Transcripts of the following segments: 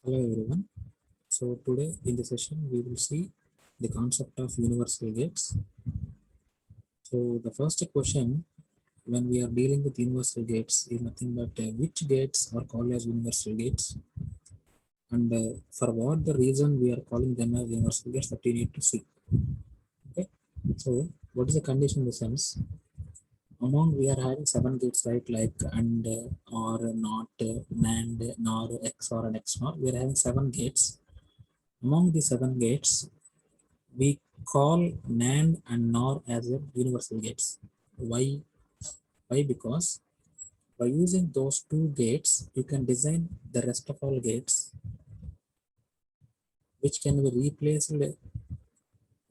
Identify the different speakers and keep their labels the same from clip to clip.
Speaker 1: Hello everyone. So today in the session we will see the concept of universal gates. So the first question when we are dealing with universal gates is nothing but which gates are called as universal gates, and for what the reason we are calling them as universal gates, that you need to see. Okay. So what is the condition in the sense? Among we are having seven gates, right? Like and or not NAND nor XOR and XNOR. We are having seven gates. Among the seven gates, we call NAND and NOR as a universal gates. Why? Why? Because by using those two gates, you can design the rest of all gates, which can be replaced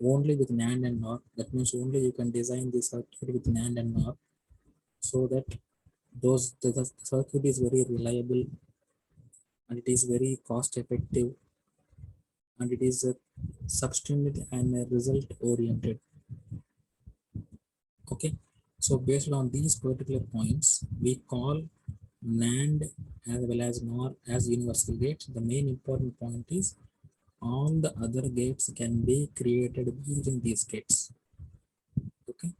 Speaker 1: only with NAND and NOR. That means only you can design the circuit with NAND and NOR, so that the circuit is very reliable and it is very cost effective and it is substantive and result oriented. Okay, so based on these particular points, we call NAND as well as NOR as universal gates. The main important point is all the other gates can be created using these gates. Okay,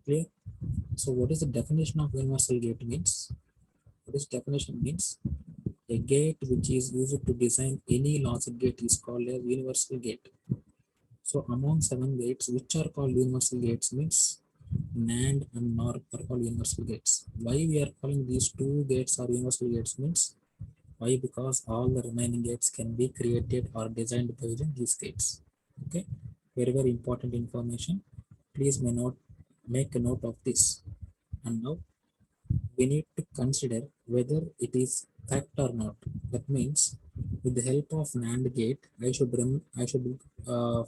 Speaker 1: clear? So what is the definition of universal gate means? What is definition means? A gate which is used to design any logic gate is called a universal gate. So among seven gates, which are called universal gates means NAND and NOR are called universal gates. Why we are calling these two gates are universal gates means why? Because all the remaining gates can be created or designed by using these gates. Okay, very important information. Please make a note of this. And now we need to consider whether it is fact or not. That means with the help of NAND gate, I should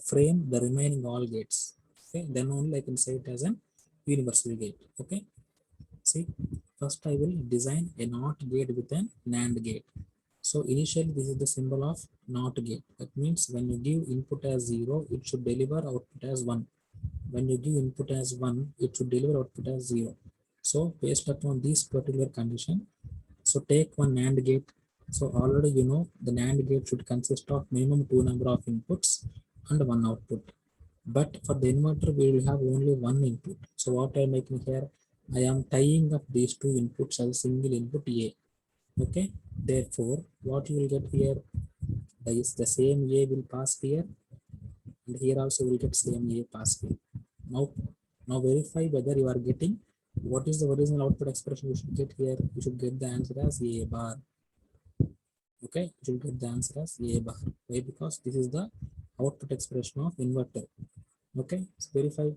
Speaker 1: frame the remaining all gates. Okay, then only I can say it as an universal gate. Okay, see, first I will design a NOT gate with an NAND gate. So initially this is the symbol of NOT gate. That means when you give input as 0, it should deliver output as 1. When you give input as 1, it should deliver output as 0. So based upon this particular condition, so take one NAND gate. So already you know the NAND gate should consist of minimum 2 number of inputs and 1 output. But for the inverter, we will have only one input. So what I am making here, I am tying up these two inputs as a single input A. Okay. Therefore, what you will get here is the same A will pass here, and here also will get same A pass here. Now verify whether you are getting what is the original output expression you should get here. You should get the answer as A bar. Okay, you should get the answer as A bar. Why? Because this is the output expression of inverter. Okay, so verify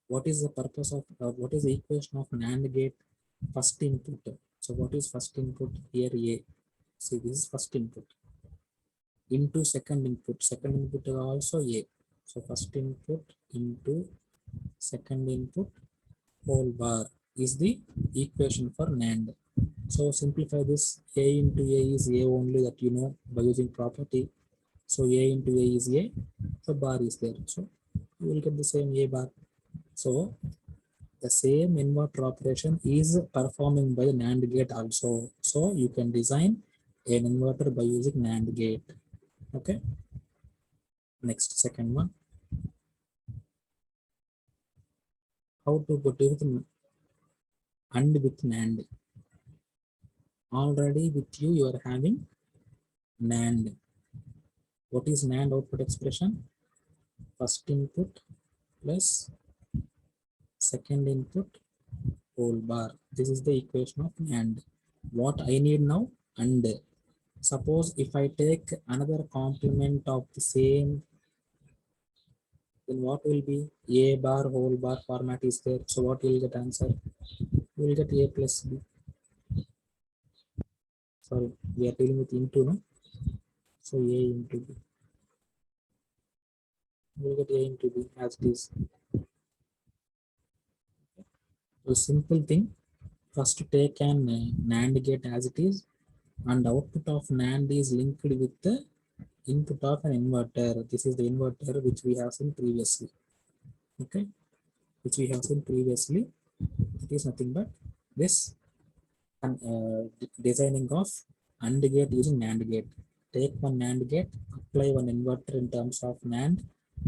Speaker 1: what is the purpose of what is the equation of NAND gate first input. So what is first input here? A. See, this is first input into second input. Second input is also A. So first input into second input whole bar is the equation for NAND. So simplify this. A into A is A only, that you know by using property. So A into A is A. So bar is there. So you will get the same A bar. So the same inverter operation is performing by the NAND gate also. So you can design an inverter by using NAND gate. Okay. Next, second one. How to put it with AND with NAND. Already with you are having NAND. What is NAND output expression? First input plus second input whole bar. This is the equation of NAND. What I need now? AND. Suppose if I take another complement of the same, then what will be? A bar whole bar format is there. So what will get answer? We will get A plus B. Sorry, we are dealing with into, no? So A into B. We will get A into B as it is. So simple thing. First take an NAND gate as it is, and output of NAND is linked with the input of an inverter. This is the inverter which we have seen previously. Okay, which we have seen previously. It is nothing but this designing of AND gate using NAND gate. Take one NAND gate, apply one inverter in terms of NAND.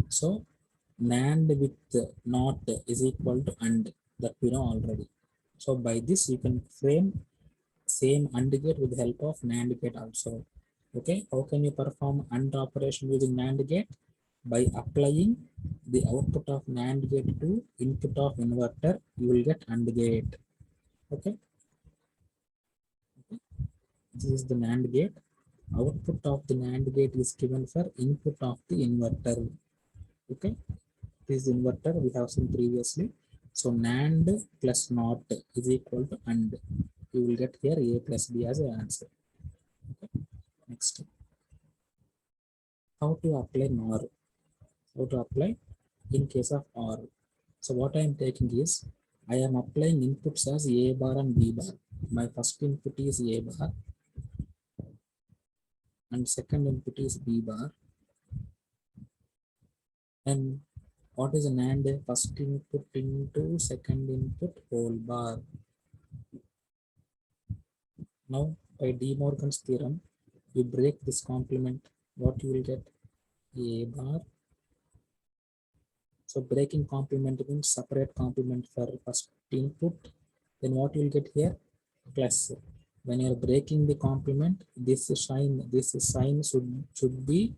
Speaker 1: So NAND with NOT is equal to AND, that we know already. So by this you can frame same AND gate with the help of NAND gate also. Okay, how can you perform AND operation using NAND gate? By applying the output of NAND gate to input of inverter, you will get AND gate. Okay, this is the NAND gate. Output of the NAND gate is given for input of the inverter. Okay, this inverter we have seen previously. So NAND plus NOT is equal to AND. You will get here A plus B as an answer. Okay. Next, how to apply NOR? How to apply in case of OR? So what I am taking is, I am applying inputs as A bar and B bar. My first input is A bar and second input is B bar. And what is an AND? First input into second input whole bar. Now by De Morgan's theorem, you break this complement. What you will get? A bar. So breaking complement means separate complement for first input. Then what you will get here? Plus. When you are breaking the complement, this sign should be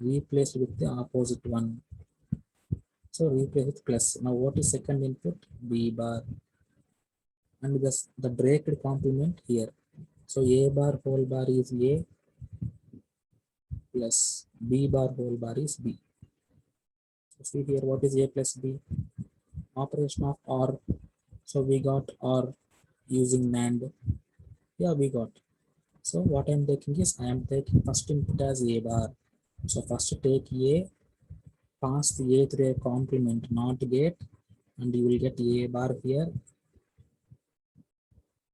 Speaker 1: replaced with the opposite one. So replace with plus. Now what is second input? B bar. And the breaked complement here. So A bar whole bar is A plus B bar whole bar is B. So see here, what is A plus B? Operation of OR. So we got OR using NAND. Yeah, we got. So what I am taking is, I am taking first input as A bar. So first take A, pass the A through a complement NOT gate, and you will get A bar here.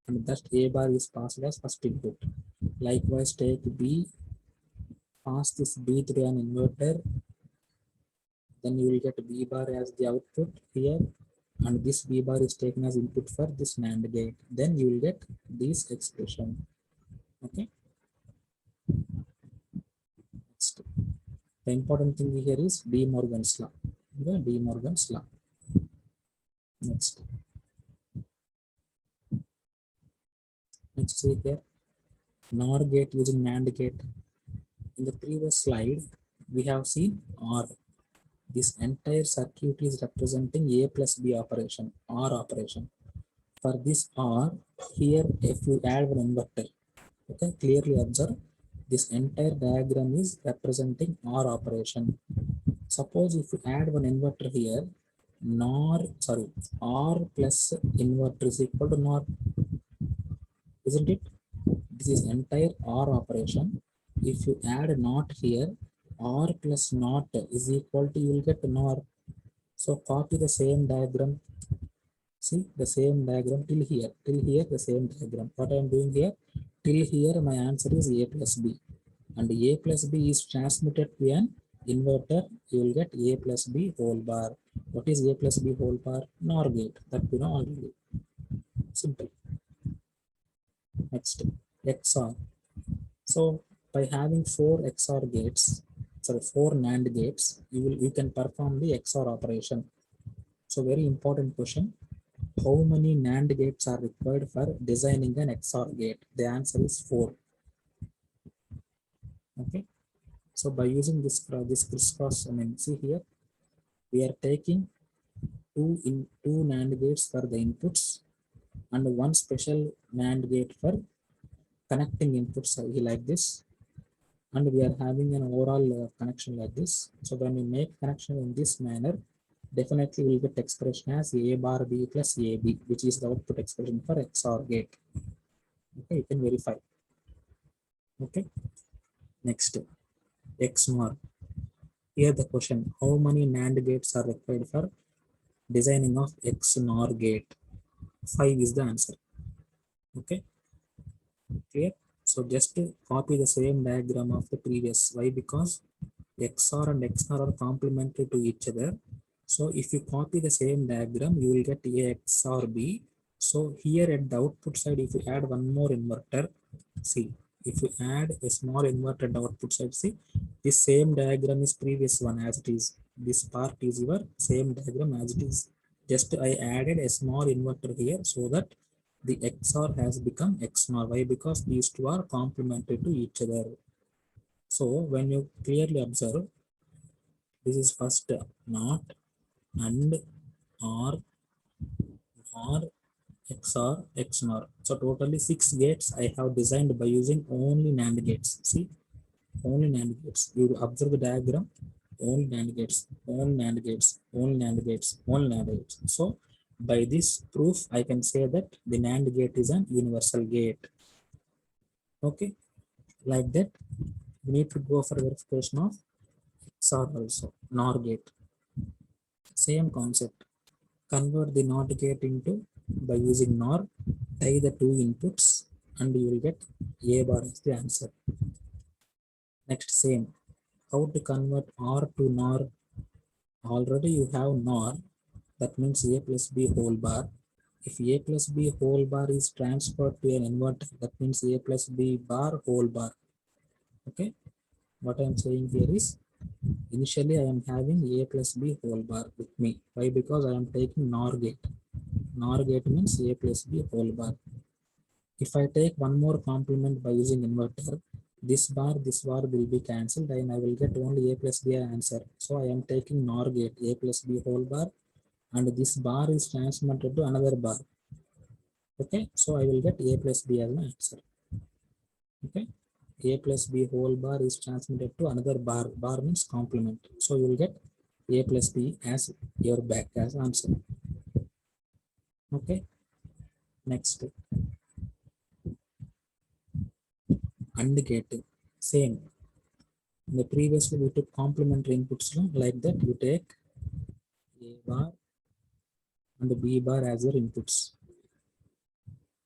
Speaker 1: And that A bar is passed as first input. Likewise, take B, pass this B through an inverter, then you will get B bar as the output here, and this B bar is taken as input for this NAND gate. Then you will get this expression. Okay. Next, the important thing here is De Morgan's law. The De Morgan's law. Next, see here, NOR gate using NAND gate. In the previous slide, we have seen OR. This entire circuit is representing A plus B operation, OR operation. For this OR, here if you add one inverter, okay, clearly observe, this entire diagram is representing OR operation. Suppose if you add one inverter here, OR plus inverter is equal to NOR, isn't it? This is entire OR operation. If you add NOT here, OR plus NOT is equal to, you will get NOR. So copy the same diagram. See the same diagram till here the same diagram. What I am doing here, till here my answer is A plus B, and A plus B is transmitted to an inverter. You will get A plus B whole bar. What is A plus B whole bar? NOR gate, that we know already. Simple. Next, XOR. So by having four NAND gates, you can perform the XOR operation. So very important question. How many NAND gates are required for designing an XOR gate? The answer is 4. Okay. So by using this crisscross, see here, we are taking two NAND gates for the inputs and one special NAND gate for connecting inputs like this, and we are having an overall connection like this. So when we make connection in this manner, definitely we will get expression as A bar B plus AB, which is the output expression for XOR gate. Okay, you can verify. Okay. Next, XNOR. Here the question, how many NAND gates are required for designing of XNOR gate? 5 is the answer. Okay, clear? So just to copy the same diagram of the previous. Why? Because XOR and XNOR are complementary to each other. So if you copy the same diagram, you will get A XOR B. So here at the output side, if you add one more inverter, see, If you add a small inverted output side, see, this same diagram is previous one as it is. This part is your same diagram as it is. Just I added a small inverter here so that the XOR has become XNOR. Why? Because these two are complementary to each other. So when you clearly observe, this is first not and or XOR XNOR. So totally 6 gates I have designed by using only NAND gates. See, only NAND gates. You observe the diagram. Only NAND gates, only NAND gates, only NAND gates, only NAND gates. So by this proof, I can say that the NAND gate is an universal gate. Okay, like that, we need to go for verification of XOR also, NOR gate. Same concept. Convert the NOT gate into by using NOR, tie the two inputs, and you will get A bar as the answer. Next, same. How to convert OR to NOR? Already you have NOR, that means A plus B whole bar. If A plus B whole bar is transferred to an inverter, that means A plus B bar whole bar. Okay, what I am saying here is, initially I am having A plus B whole bar with me. Why? Because I am taking NOR gate. NOR gate means A plus B whole bar. If I take one more complement by using inverter, this bar will be cancelled and I will get only A plus B answer. So I am taking NOR gate A plus B whole bar, and this bar is transmitted to another bar. Okay, so I will get A plus B as my answer. Okay, A plus B whole bar is transmitted to another bar. Bar means complement. So you will get A plus B as your back as answer. Okay, next, AND gate. Same. In the previously we took complementary inputs like that. You take A bar and B bar as your inputs.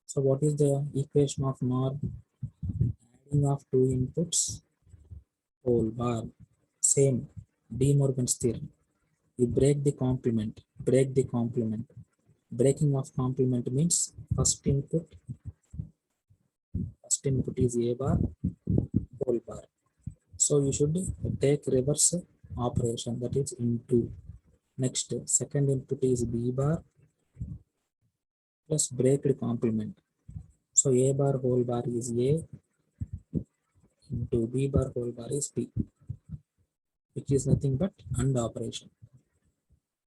Speaker 1: So what is the equation of NOR? Adding of two inputs whole bar. Same. De Morgan's theorem. You break the complement. Break the complement. Breaking of complement means first input is A bar whole bar. So you should take reverse operation, that is into. Next, second input is B bar plus breaked complement. So A bar whole bar is A into B bar whole bar is B, which is nothing but AND operation.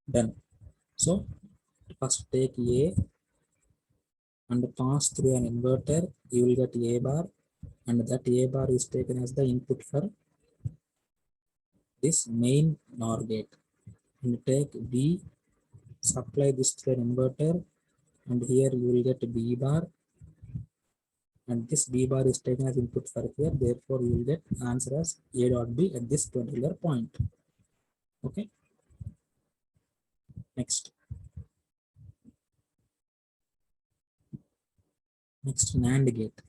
Speaker 1: Done. So first take A and pass through an inverter, you will get A bar, and that A bar is taken as the input for this main NOR gate. And take B, supply this through an inverter, and here you will get B bar, and this B bar is taken as input for here, therefore you will get answer as A dot B at this particular point. Okay, next NAND gate.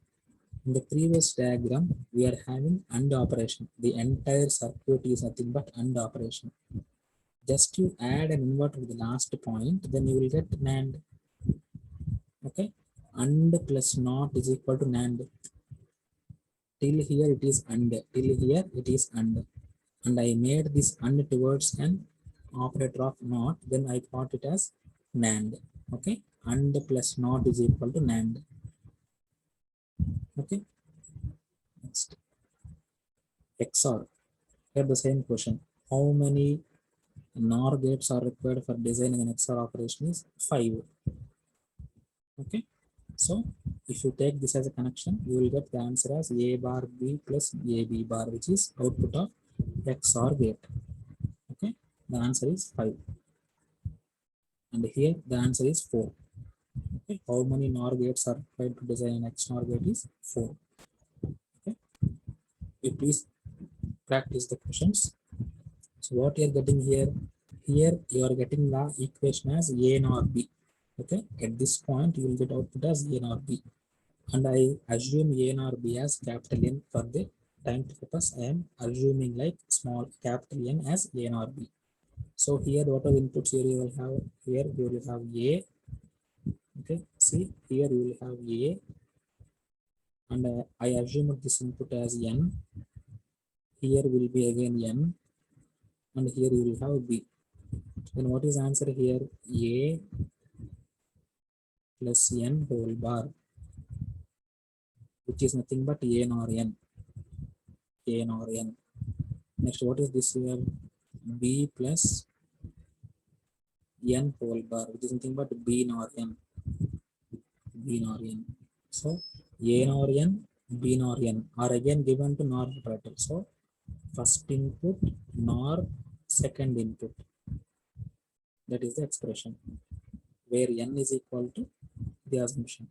Speaker 1: In the previous diagram, we are having AND operation. The entire circuit is nothing but AND operation. Just you add an inverter to the last point, then you will get NAND. Okay, AND plus NOT is equal to NAND. Till here it is AND. Till here it is AND. And I made this AND towards an operator of NOT. Then I got it as NAND. Okay, AND plus NOT is equal to NAND. Okay, next XOR. Here the same question. How many NOR gates are required for designing an XOR operation is 5. Okay, so if you take this as a connection, you will get the answer as A bar B plus AB bar, which is output of XOR gate. Okay, the answer is 5. And here the answer is 4. Okay, how many NOR gates are required to design an XOR gate is 4. Okay, you please practice the questions. So what you are getting here? Here you are getting the equation as A nor B. Okay, at this point you will get output as A nor B, and I assume A nor B as capital N for the time purpose. I am assuming like small capital N as A nor B. So here what are the inputs here you will have? Here you will have A. Okay, see here you will have A and I assume this input as n. Here will be again n, and here you will have b. Then what is answer here? A plus n whole bar, which is nothing but a nor n. A nor n. Next, what is this here? B plus n whole bar, which is nothing but b nor n. B nor n. So a nor n, b nor n are again given to NOR operator. So first input nor second input. That is the expression where n is equal to the assumption.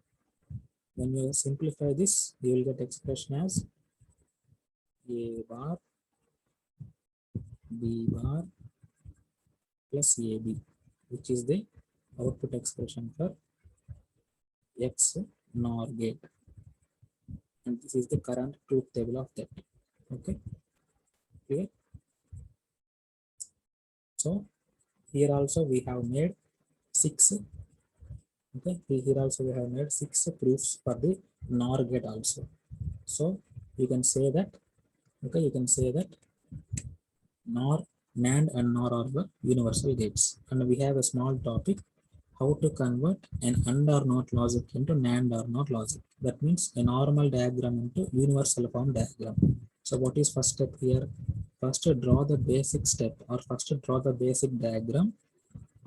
Speaker 1: When you simplify this, you will get expression as a bar b bar plus ab, which is the output expression for X NOR gate, and this is the current truth table of that. Okay, clear? So here also we have made 6. Okay, here also we have made 6 proofs for the NOR gate also. So you can say that, okay, you can say that NOR, NAND and NOR are the universal gates, and we have a small topic how to convert an AND or NOT logic into NAND or NOT logic. That means a normal diagram into universal form diagram. So what is first step here? First draw the basic step, or first draw the basic diagram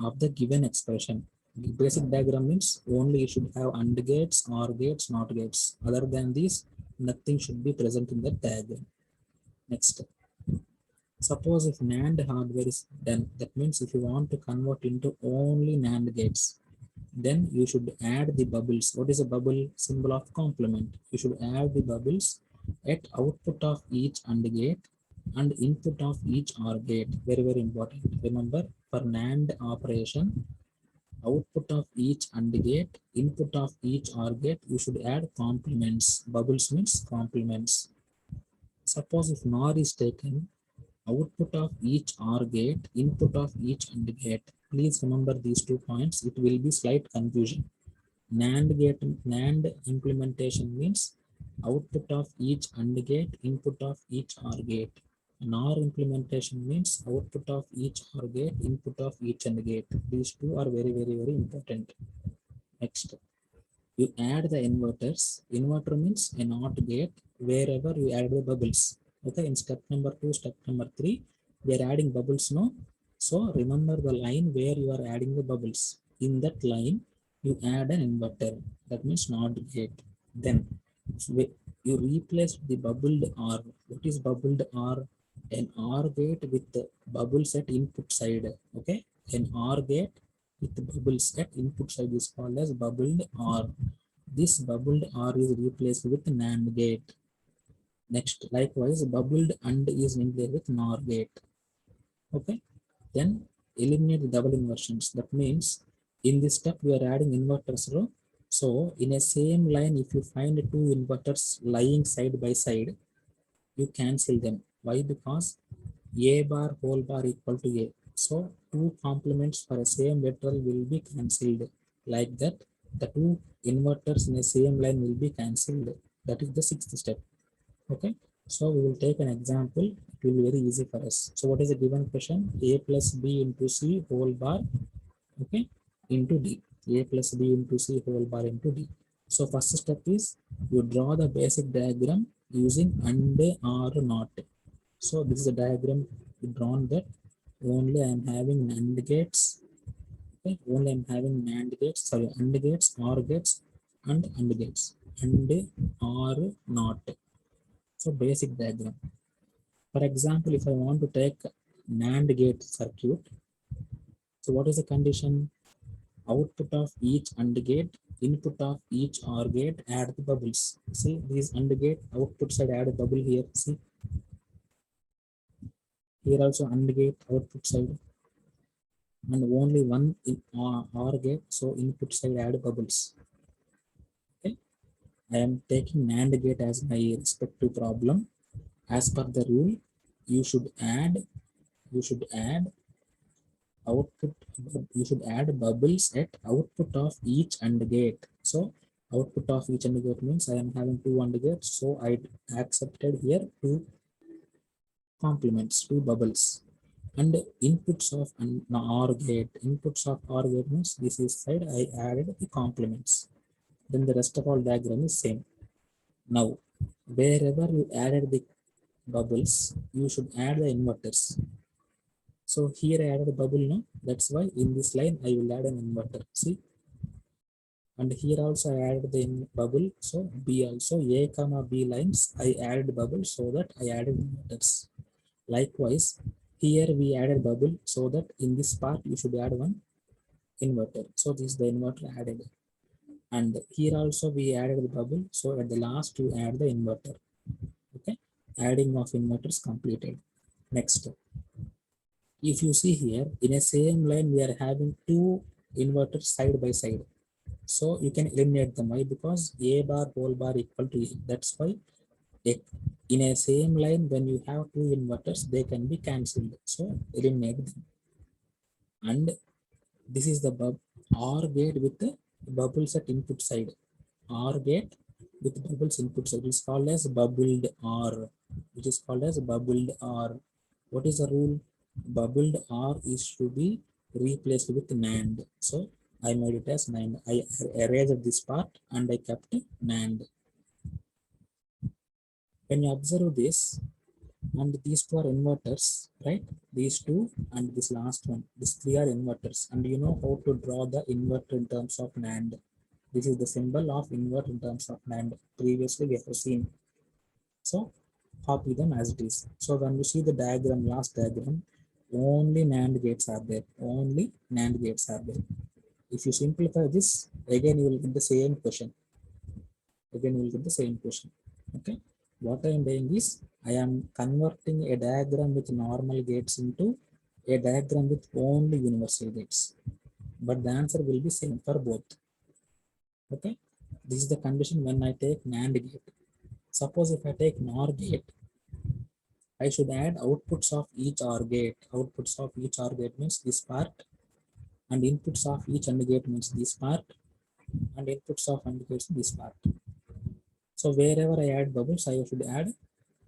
Speaker 1: of the given expression. The basic diagram means only you should have AND gates, OR gates, NOT gates. Other than these, nothing should be present in the diagram. Next, suppose if NAND hardware is done, that means if you want to convert into only NAND gates, then you should add the bubbles. What is a bubble? Symbol of complement. You should add the bubbles at output of each AND gate and input of each OR gate. Very, very important. Remember, for NAND operation, output of each AND gate, input of each OR gate, you should add complements. Bubbles means complements. Suppose if NOR is taken, output of each OR gate, input of each AND gate. Please remember these 2 points. It will be slight confusion. NAND gate, NAND implementation means output of each AND gate, input of each OR gate. NOR implementation means output of each OR gate, input of each AND gate. These 2 are very, very, very important. Next, you add the inverters. Inverter means a NOT gate wherever you add the bubbles. Okay, in step number 2, step number 3, we are adding bubbles now. So remember the line where you are adding the bubbles. In that line, you add an inverter. That means NOT gate. Then you replace the bubbled OR. What is bubbled OR? An OR gate with the bubbles at input side. Okay, an OR gate with the bubbles at input side is called as bubbled OR. This bubbled OR is replaced with NAND gate. Next, likewise, bubbled AND is replaced with NOR gate. Okay, then eliminate the double inversions. That means in this step we are adding inverters row. So in a same line, if you find 2 inverters lying side by side, you cancel them. Why? Because a bar whole bar equal to a. So 2 complements for a same literal will be cancelled. Like that, the 2 inverters in a same line will be cancelled. That is the 6th step. Okay, so we will take an example. It will be very easy for us. So what is the given question? A plus b into c whole bar, okay, into d. A plus b into c whole bar into d. So first step is you draw the basic diagram using AND or NOT. So this is a diagram drawn that only I am having NAND gates. Okay, only I am having NAND gates, sorry, AND gates, OR gates, and AND gates, AND or NOT. So basic diagram. For example, if I want to take NAND gate circuit, so what is the condition? Output of each AND gate, input of each OR gate, add the bubbles. See, these AND gate output side add a bubble here. See, here also AND gate output side, and only one in OR gate, so input side add bubbles. Okay, I am taking NAND gate as my respective problem. As per the rule, you should add output, you should add bubbles at output of each AND gate. So Output of each AND gate means I am having two AND gates, so I accepted here two complements, two bubbles. And inputs of an OR gate, inputs of OR gate means this is side I added the complements. Then the rest of all diagram is same. Now, wherever you added the bubbles, you should add the inverters. So here I added a bubble now. That's why in this line I will add an inverter. See, and here also I added the bubble. So B also A comma B lines I added bubble so that I added inverters. Likewise, here we added bubble so that in this part you should add one inverter. So this is the inverter added. And here also we added the bubble. So at the last you add the inverter. Okay, adding of inverters completed. Next, if you see here in a same line we are having two inverters side by side, so you can eliminate them. Why? Because a bar whole bar equal to a. That's why in a same line when you have two inverters they can be cancelled, so eliminate them. And this is the OR gate with the bubbles at input side. OR gate with bubbles input side is called as bubbled OR, which is called as bubbled OR. What is the rule? Bubbled OR is to be replaced with NAND. So I made it as NAND. I erased this part and I kept NAND. When you observe this, and these two are inverters, right? These two and this last one, these three are inverters. And you know how to draw the inverter in terms of NAND. This is the symbol of inverter in terms of NAND. Previously we have seen. So copy them as it is. So when you see the diagram, last diagram, only NAND gates are there. Only NAND gates are there. If you simplify this, again you will get the same question. Again you will get the same question. Okay. What I am doing is I am converting a diagram with normal gates into a diagram with only universal gates. But the answer will be same for both. Okay. This is the condition when I take NAND gate. Suppose if I take NOR gate, I should add outputs of each OR gate. Outputs of each OR gate means this part, and inputs of each AND gate means this part, and inputs of AND gates this part. So wherever I add bubbles, I should add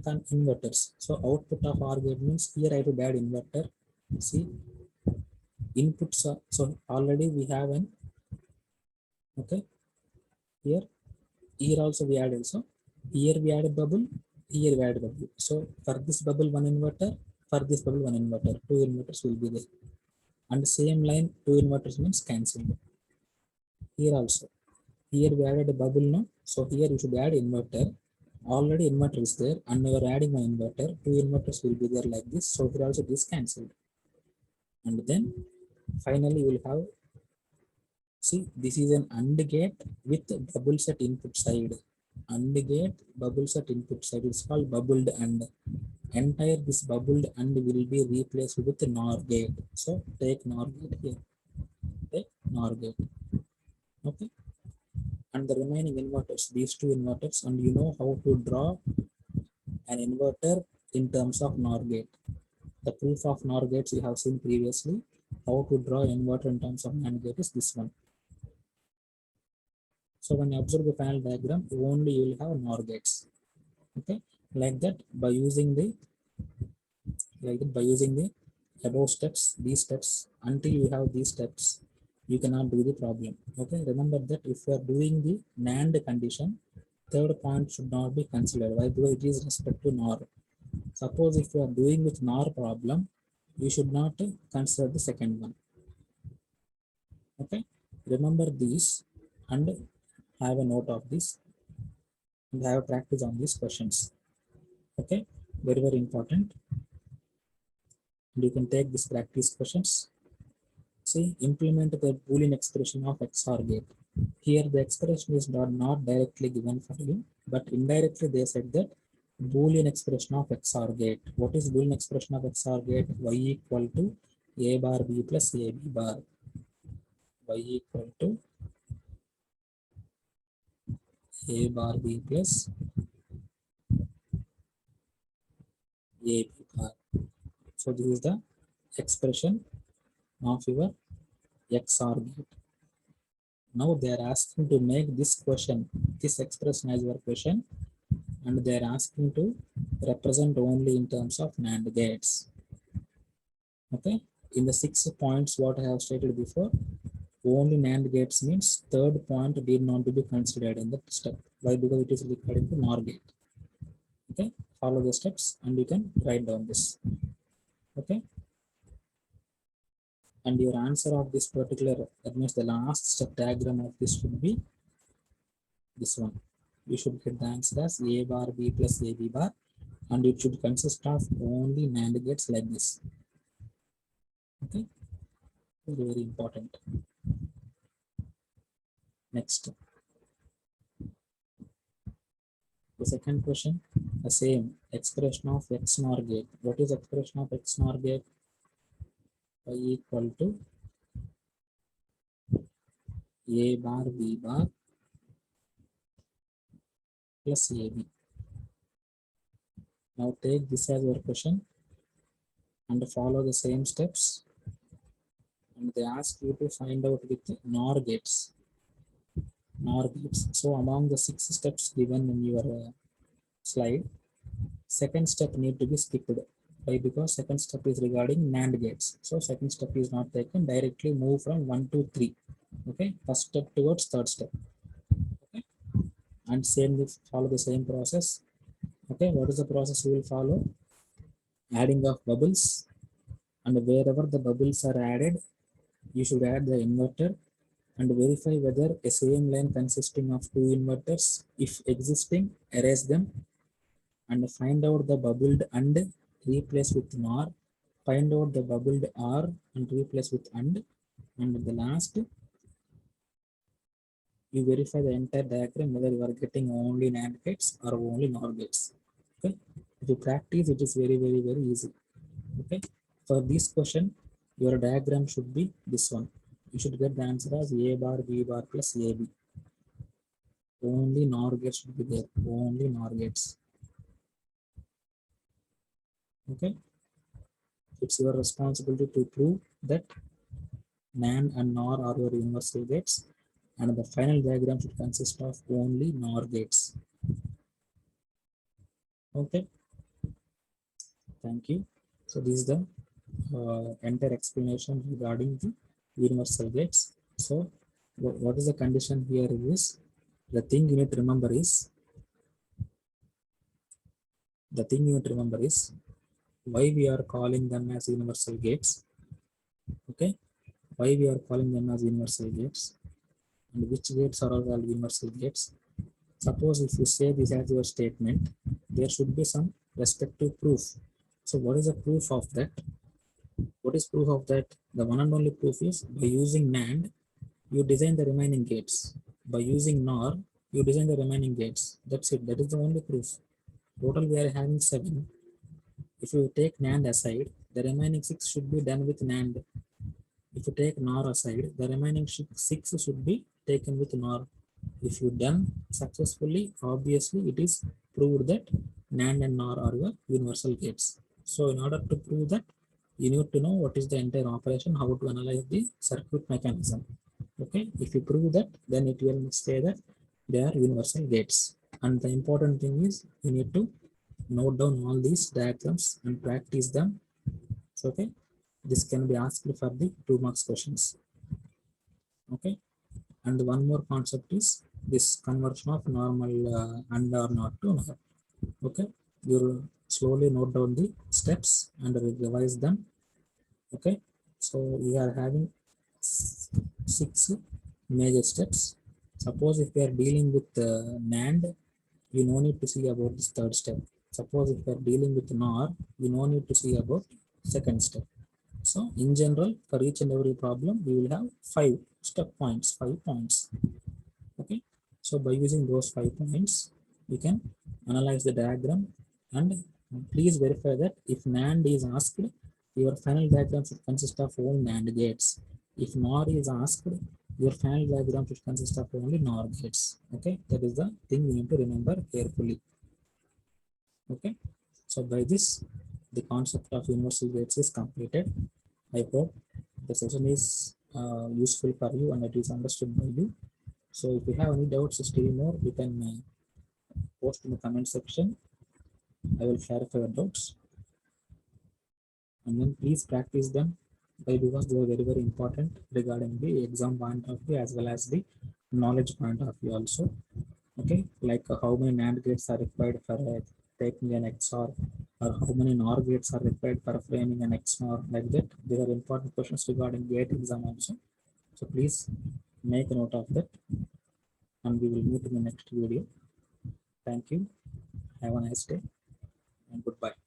Speaker 1: inverters. So output of OR gate means here I should add inverter. See, inputs are, so already we have an, okay, here also we added. So here we added bubble, here we added bubble. So for this bubble one inverter, for this bubble one inverter, two inverters will be there. And the same line, two inverters means cancelled. Here also, here we added a bubble now. So here you should add inverter. Already inverter is there and we are adding one inverter. Two inverters will be there like this. So here also this cancelled. And then finally you will have, see, this is an AND gate with bubbles at input side. AND gate, bubbles at input side. It's called bubbled AND. Entire this bubbled AND will be replaced with NOR gate. So take NOR gate here. Take NOR gate. Okay. And the remaining inverters, these two inverters, and you know how to draw an inverter in terms of NOR gate. The proof of NOR gates you have seen previously. How to draw inverter in terms of NAND gate is this one. So when you observe the panel diagram, only you will have NOR gates. Okay, like that by using the above steps, these steps, until you have these steps, you cannot do the problem. Okay, remember that if you are doing the NAND condition, third point should not be considered. Why? Because it is respect to NOR. Suppose if you are doing with NOR problem, you should not consider the second one. Okay, remember these and have a note of this and have a practice on these questions. Okay, very, very important. And you can take these practice questions. See, implement the Boolean expression of XOR gate. Here the expression is not directly given for you, but indirectly they said that Boolean expression of XOR gate. What is Boolean expression of XOR gate? Y equal to A bar B plus AB bar. Y equal to A bar B plus AB bar. So this is the expression of your XOR gate. Now they are asking to make this question, this expression as your question, and they are asking to represent only in terms of NAND gates. Okay, in the 6 points what I have stated before, only NAND gates means third point did not to be considered in the step. Why? Because it is regarding to NOR gate. Okay, follow the steps and you can write down this. Okay, and your answer of this particular, that means the last step diagram of this should be this one. You should get the answer as A bar B plus AB bar, and it should consist of only NAND gates like this. Okay, very, very important. Next, the second question, the same expression of XNOR gate. What is expression of XNOR gate? Y equal to A bar B bar plus AB. Now take this as your question and follow the same steps. And they ask you to find out with NOR gates. NOR gates. So among the 6 steps given in your slide, second step need to be skipped. Why? Because second step is regarding NAND gates. So second step is not taken. Directly move from 1 to 3. Okay. First step towards third step. Okay. And same with follow the same process. Okay. What is the process you will follow? Adding of bubbles. And wherever the bubbles are added, you should add the inverter and verify whether a same line consisting of two inverters, if existing, erase them and find out the bubbled and replace with NOR, find out the bubbled R and replace with and the last, you verify the entire diagram whether you are getting only NAND gates or only NOR gates. Okay, if you practice, it is very, very, very easy. Okay, for this question, your diagram should be this one. You should get the answer as A bar B bar plus AB. Only NOR gates should be there. Only NOR gates. Okay. It's your responsibility to prove that NAND and NOR are your universal gates, and the final diagram should consist of only NOR gates. Okay. Thank you. So this is the entire explanation regarding the universal gates. So what is the condition here is, the thing you need to remember is, why we are calling them as universal gates. Okay, why we are calling them as universal gates, and which gates are all universal gates. Suppose if you say this as your statement, there should be some respective proof. So what is the proof of that? What is proof of that? The one and only proof is, by using NAND, you design the remaining gates. By using NOR, you design the remaining gates. That's it. That is the only proof. Total we are having 7. If you take NAND aside, the remaining 6 should be done with NAND. If you take NOR aside, the remaining 6 should be taken with NOR. If you done successfully, obviously it is proved that NAND and NOR are your universal gates. So in order to prove that, you need to know what is the entire operation, how to analyze the circuit mechanism. Okay, if you prove that, then it will say that they are universal gates. And the important thing is, you need to note down all these diagrams and practice them. So, okay, this can be asked for the 2 marks questions. Okay, and one more concept is this conversion of normal and or not to NOR. Okay, you'll slowly note down the steps and revise them. Okay, so we are having 6 major steps. Suppose if we are dealing with NAND, you no need to see about this third step. Suppose if we are dealing with NOR, you no need to see about second step. So in general, for each and every problem, we will have 5 step points, 5 points. Okay, so by using those 5 points, you can analyze the diagram, and please verify that if NAND is asked, your final diagram should consist of all NAND gates. If NOR is asked, your final diagram should consist of only NOR gates. Okay, that is the thing you need to remember carefully. Okay, so by this, the concept of universal gates is completed. I hope the session is useful for you and it is understood by you. So if you have any doubts still more, you can post in the comment section. I will clarify your doubts, and then please practice them. Why? Because they are very, very important regarding the exam point of view as well as the knowledge point of view also. Okay, like how many NAND gates are required for taking an XOR, or how many NOR gates are required for framing an XOR, like that. These are important questions regarding gate exam also. So please make a note of that, and we will meet in the next video. Thank you. Have a nice day and goodbye.